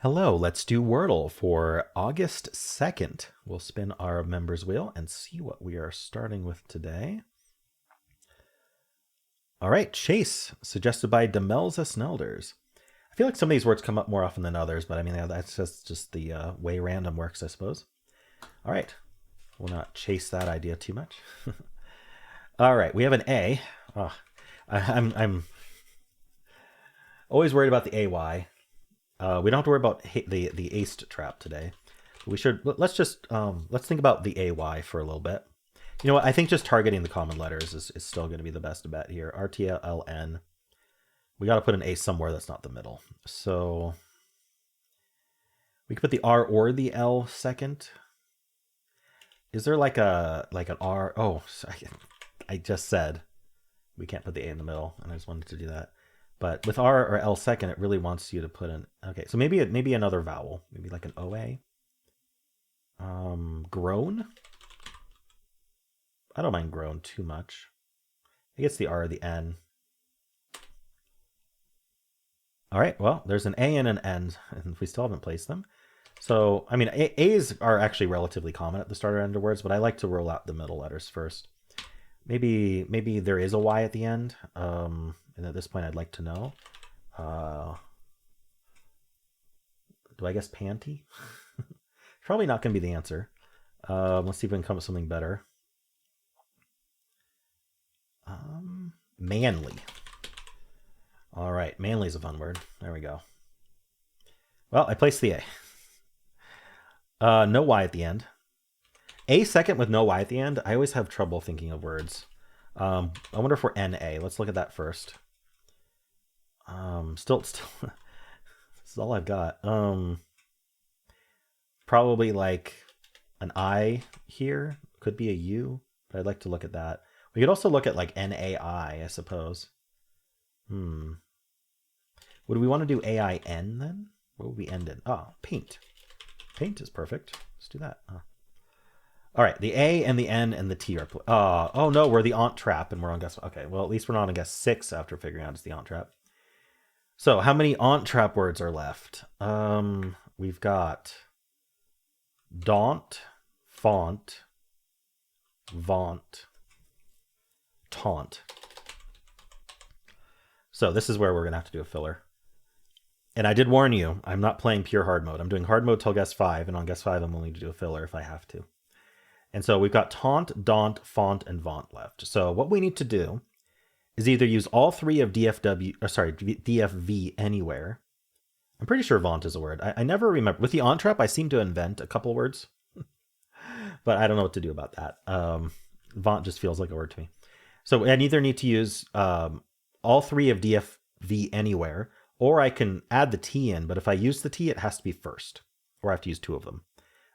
Hello, let's do Wordle for August 2nd. We'll spin our members wheel and see what we are starting with today. All right, Chase, suggested by Demelza Snelders. I feel like some of these words come up more often than others, but I mean, that's just the way random works, I suppose. All right, we'll not chase that idea too much. All right, we have an A. Oh, I'm always worried about the AY. We don't have to worry about the aced trap today. We should let's think about the AY for a little bit. You know what? I think just targeting the common letters is still going to be the best bet here. RTLN. We got to put an A somewhere that's not the middle. So we could put the R or the L second. Is there like an R? Oh, I just said we can't put the A in the middle, and I just wanted to do that. But with R or L second, it really wants you to put in. Okay, so maybe another vowel, maybe like an OA. Groan. I don't mind groan too much. I guess the R or the N. All right, well, there's an A and an N, and we still haven't placed them. So, I mean, A's are actually relatively common at the start or end of words, but I like to roll out the middle letters first. Maybe there is a Y at the end, and at this point I'd like to know. Do I guess panty? Probably not going to be the answer. Let's see if we can come up with something better. Manly. All right, manly is a fun word. There we go. Well, I placed the A. No Y at the end. A second with no Y at the end. I always have trouble thinking of words. I wonder if we're NA. Let's look at that first. Still, this is all I've got. Probably like an I here. Could be a U, but I'd like to look at that. We could also look at like NAI, I suppose. Would we want to do AIN then? What would we end in? Oh, paint. Paint is perfect. Let's do that. All right, the A and the N and the T are. Oh no, we're the aunt trap and we're on guess. Okay, well at least we're not on guess 6 after figuring out it's the aunt trap. So how many aunt trap words are left? We've got daunt, font, vaunt, taunt. So this is where we're gonna have to do a filler. And I did warn you, I'm not playing pure hard mode. I'm doing hard mode till guess 5, and on guess 5 I'm willing to do a filler if I have to. And so we've got taunt, daunt, font, and vaunt left. So what we need to do is either use all 3 of DFV anywhere. I'm pretty sure vaunt is a word. I never remember. With the aunt trap, I seem to invent a couple words, but I don't know what to do about that. Vaunt just feels like a word to me. So I either need to use all 3 of DFV anywhere, or I can add the T in, but if I use the T, it has to be first, or I have to use 2 of them.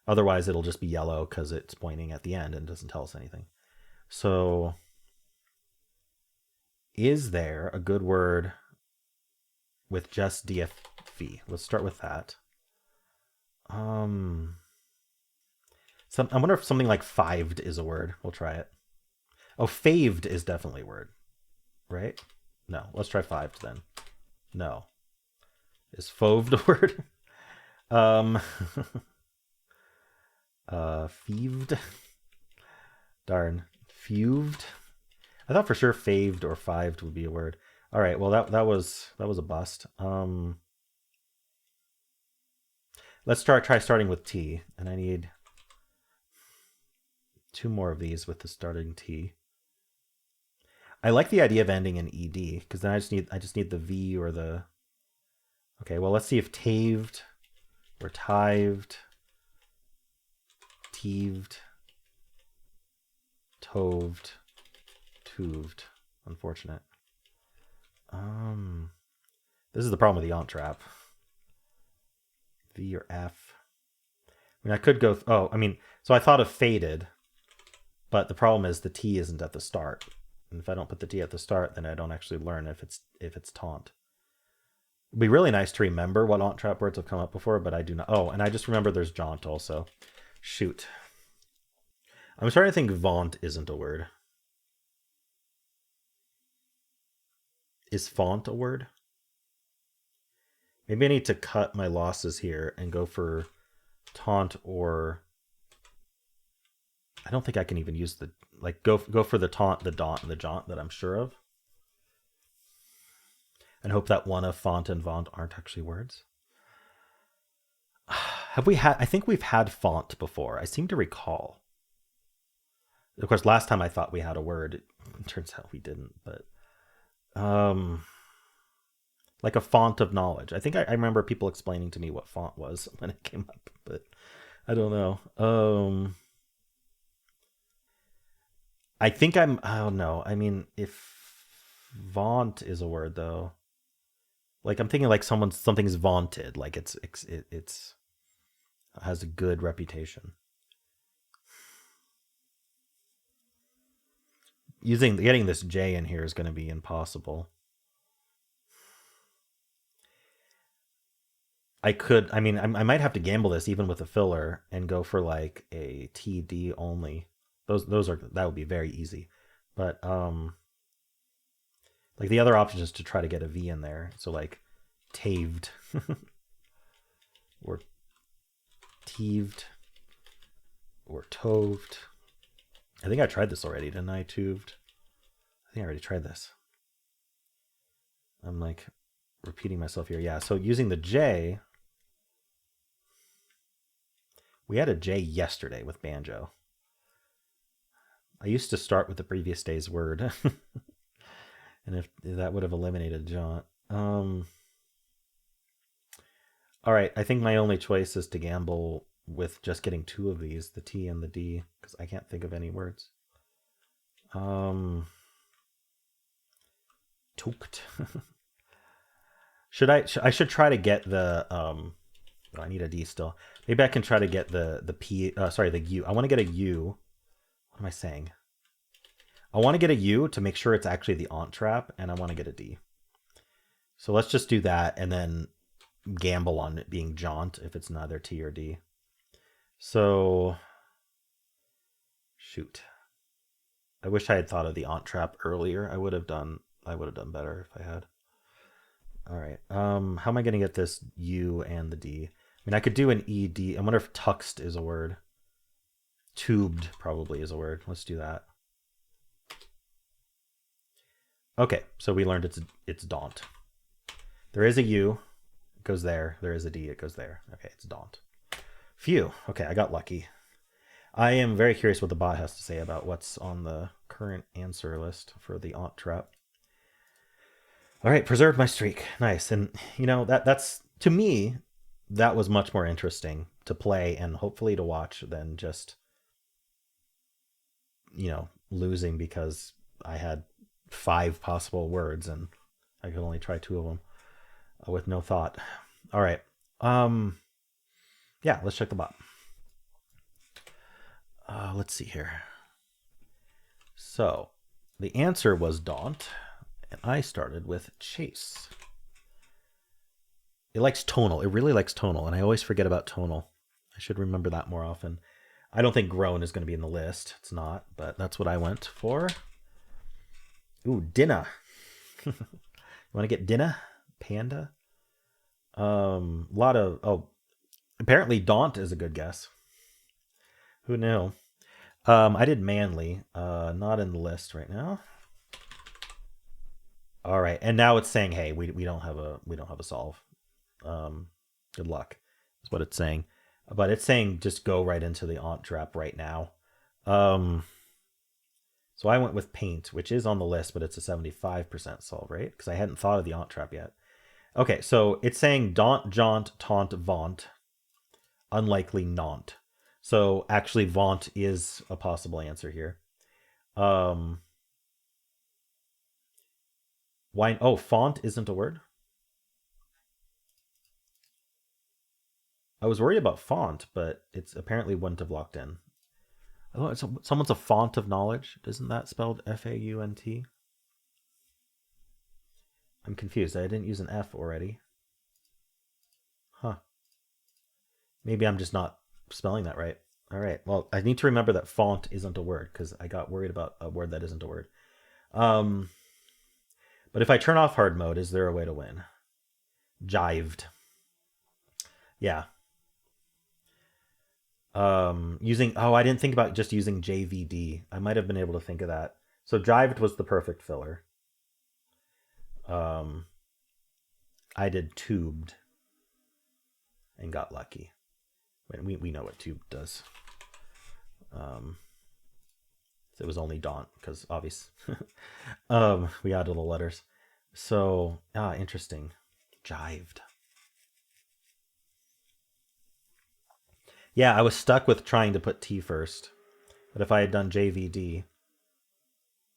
Otherwise, it'll just be yellow because it's pointing at the end and doesn't tell us anything. So, is there a good word with just DFV? Let's start with that. I wonder if something like fived is a word. We'll try it. Oh, faved is definitely a word, right? No, let's try fived then. No. Is foved a word? Feeved. Darn. Fuved. I thought for sure faved or fived would be a word. All right, well that was a bust. Let's try starting with T, and I need 2 more of these with the starting T. I like the idea of ending in ed because then I just need the V or the. Okay, well let's see if taved or tived, teeved, toved, tuved. Unfortunate. This is the problem with the aunt trap. V or F. I mean, I could go. So I thought of faded, but the problem is the T isn't at the start. And if I don't put the T at the start, then I don't actually learn if it's taunt. It'd be really nice to remember what aunt trap words have come up before, but I do not. Oh, and I just remember there's jaunt also. Shoot. I'm starting to think vaunt isn't a word. Is font a word? Maybe I need to cut my losses here and go for taunt, or I don't think I can even use the, like, go for the taunt, the daunt, and the jaunt that I'm sure of. And hope that one of font and vaunt aren't actually words. Have we had, I think we've had font before. I seem to recall. Of course, last time I thought we had a word. It turns out we didn't, but like a font of knowledge. I think I remember people explaining to me what font was when it came up, but I don't know. I think I don't know. I mean, if vaunt is a word though, like I'm thinking like something's vaunted, like it's has a good reputation. Getting this J in here is going to be impossible. I mean, I might have to gamble this even with a filler and go for like a TD only. That would be very easy. But like the other option is to try to get a V in there. So like taved or teeved or toved. I think I tried this already, didn't I? Tuved. I think I already tried this. I'm like repeating myself here. Yeah, so using the J, we had a J yesterday with banjo. I used to start with the previous day's word. And if that would have eliminated jaunt. All right, I think my only choice is to gamble with just getting two of these, the T and the D, because I can't think of any words. Tooked. I should try to get the oh, I need a D still. Maybe I can try to get the P, sorry, the U. I want to get a U. What am I saying? I want to get a U to make sure it's actually the aunt trap, and I want to get a D. So let's just do that and then gamble on it being jaunt if it's neither T or D. So shoot. I wish I had thought of the aunt trap earlier. I would have done better if I had. All right. How am I going to get this U and the D? I mean, I could do an ED. I wonder if tuxed is a word. Tubed probably is a word. Let's do that. Okay, so we learned it's daunt. There is a U, it goes there. There is a D, it goes there. Okay, it's daunt. Phew. Okay, I got lucky. I am very curious what the bot has to say about what's on the current answer list for the aunt trap. All right, preserved my streak. Nice. And you know, that's to me, that was much more interesting to play and hopefully to watch than just, you know, losing because I had 5 possible words and I could only try 2 of them with no thought. All right. Yeah, let's check the bot. Let's see here. So the answer was daunt, and I started with chase. It likes tonal. It really likes tonal, and I always forget about tonal. I should remember that more often. I don't think groan is going to be in the list. It's not, but that's what I went for. Ooh, dinner. You want to get dinner? Panda? Lot of, oh, apparently daunt is a good guess. Who knew? I did manly, not in the list right now. All right, and now it's saying, hey, we don't have a solve. Good luck, is what it's saying. But it's saying just go right into the aunt trap right now. So I went with paint, which is on the list, but it's a 75% solve rate because I hadn't thought of the aunt trap yet. Okay, so it's saying daunt, jaunt, taunt, vaunt, unlikely naunt. So actually vaunt is a possible answer here. Why? Oh, font isn't a word? I was worried about font, but it's apparently wouldn't have locked in. Oh, someone's a font of knowledge. Isn't that spelled F-A-U-N-T? I'm confused. I didn't use an F already. Huh. Maybe I'm just not spelling that right. All right. Well, I need to remember that font isn't a word because I got worried about a word that isn't a word. But if I turn off hard mode, is there a way to win? Jived. Yeah. I didn't think about just using JVD. I might have been able to think of that. So jived was the perfect filler. Um, I did tubed and got lucky. We know what tubed does. It was only daunt because obvious. We added the letters. So interesting. Jived. Yeah, I was stuck with trying to put T first. But if I had done JVD,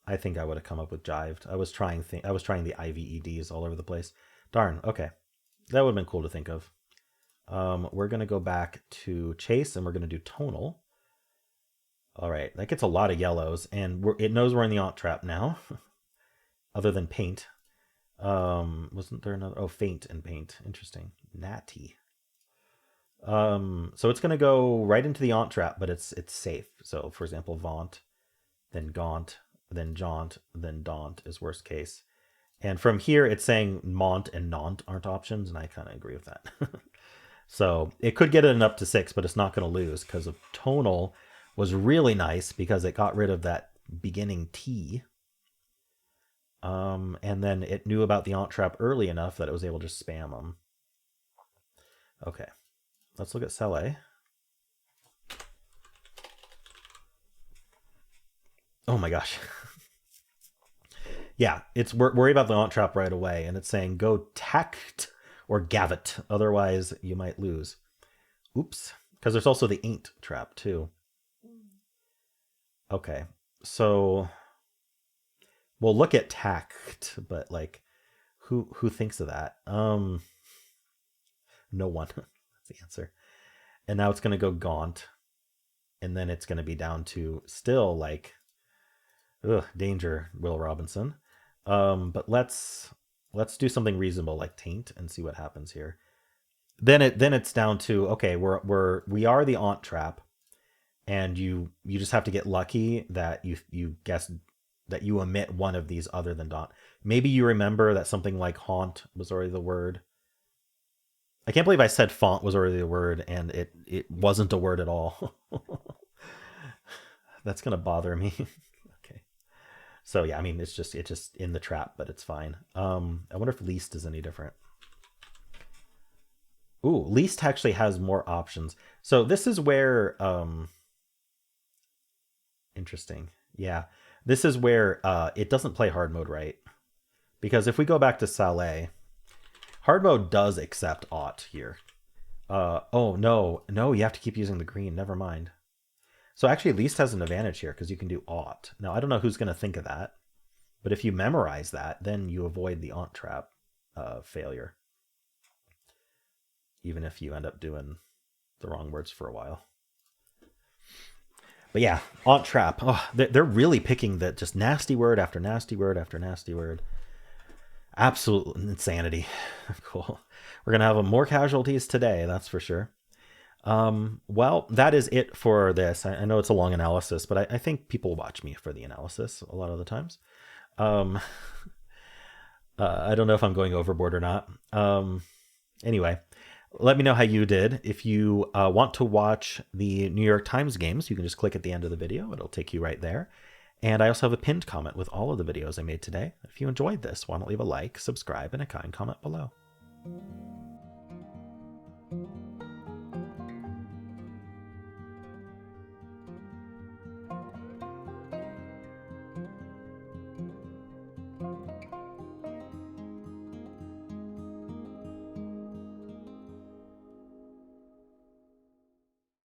I think I would have come up with jived. I was trying the IVEDs all over the place. Darn, okay. That would have been cool to think of. We're going to go back to chase and we're going to do tonal. All right, that gets a lot of yellows and it knows we're in the aunt trap now. Other than paint. Wasn't there another? Oh, faint and paint. Interesting. Natty. So it's going to go right into the aunt trap, but it's safe. So for example, vaunt, then gaunt, then jaunt, then daunt is worst case. And from here, it's saying mont and naunt aren't options, and I kind of agree with that. So it could get it up to 6, but it's not going to lose because of tonal was really nice because it got rid of that beginning T. And then it knew about the aunt trap early enough that it was able to just spam them. Okay, let's look at cell A. Oh my gosh. Yeah, it's worry about the aunt trap right away, and it's saying go tact or gavit, otherwise you might lose. Oops, because there's also the ain't trap too. Okay, so we'll look at tact, but like, who thinks of that? No one. That's the answer. And now it's going to go gaunt, and then it's going to be down to still like, danger, Will Robinson. But let's do something reasonable like taint and see what happens here. Then it's down to, okay, we are the aunt trap, and you just have to get lucky that you guess that you omit one of these other than daunt. Maybe you remember that something like haunt was already the word. I can't believe I said font was already the word and it wasn't a word at all. That's gonna bother me. Okay. So yeah, I mean it's just in the trap, but it's fine. I wonder if least is any different. Ooh, least actually has more options. So this is where interesting. Yeah. This is where it doesn't play hard mode right. Because if we go back to Saleh, hard mode does accept aught here. Oh no, you have to keep using the green. Never mind. So actually, least has an advantage here because you can do aught. Now I don't know who's going to think of that, but if you memorize that, then you avoid the aunt trap failure. Even if you end up doing the wrong words for a while. But yeah, aunt trap. Oh, they're really picking the just nasty word after nasty word after nasty word. Absolute insanity. Cool. We're going to have more casualties today, that's for sure. Well, that is it for this. I know it's a long analysis, but I think people watch me for the analysis a lot of the times. I don't know if I'm going overboard or not. Anyway, let me know how you did. If you want to watch the New York Times games, you can just click at the end of the video. It'll take you right there. And I also have a pinned comment with all of the videos I made today. If you enjoyed this, why don't leave a like, subscribe, and a kind comment below.